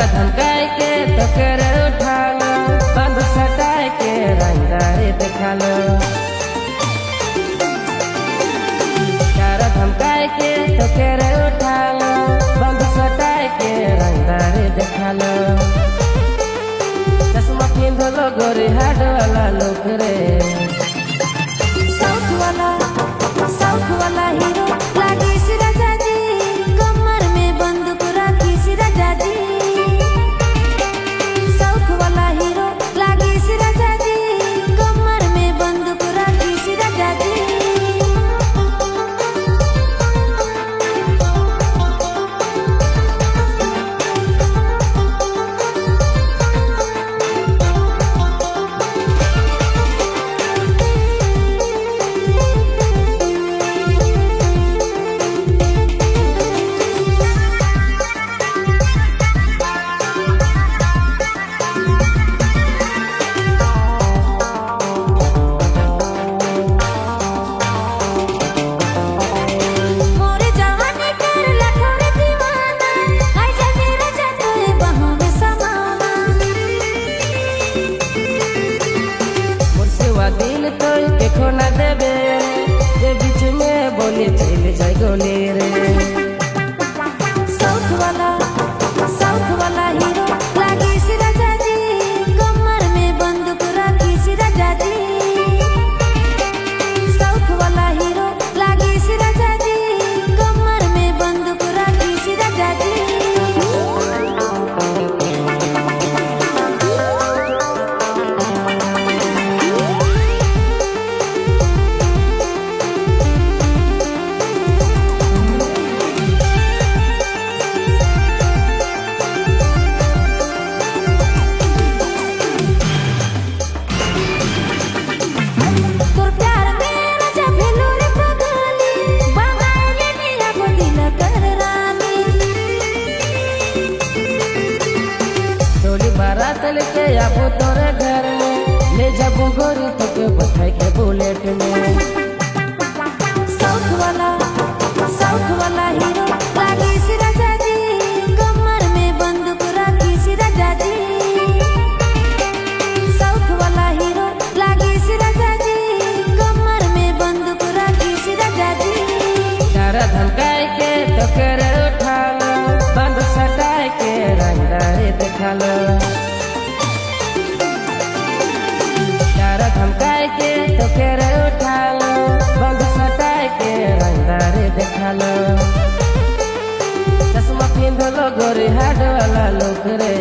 धमकाए के तकर उठा लो, बंद सटाए के रंगदारी दिखा लो। धमकाए के तकर उठा लो, बंद सटाए के रंगदारी दिखा लो। चश्मा पिंध लो गोरी हाड वाला लोग रे, साउथ वाला हीरो लागे सिरा जाजी, कमर में बंदूक राखी सिरा जाजी। साउथ वाला हीरो लागे सिरा जाजी, कमर में बंदूक राखी सिरा जाजी। दिल तो के खोना देबे, जे बीच में बोले चल जाए गोली रे। साउथ वाला हीरो लागे सिरा जाजी, कमर में बंदूक राखी सिरा जाजी। साउथ वाला हीरो लागे सिरा जाजी, कमर में बंदूक राखी सिरा जाजी। बारात लेके आबो तोरे घर में, ले जाबो गोरी तो के बैठाई के बुलेट में। साउथ वाला हीरो लागे सिरा जाजी, कमर में बंदूक राखी सिरा जाजी। साउथ वाला हीरो लागे सिरा जाजी, कमर में बंदूक राखी सिरा जाजी। धमकाए के तकर उठा लो, बंद सटाए के रंगदारी दिखा लो। धमकाए के तकर उठा लो, बंद सटाए के रंगदारी दिखा लो। चश्मा पिंध लो गोरी हाड वाला लोग रे।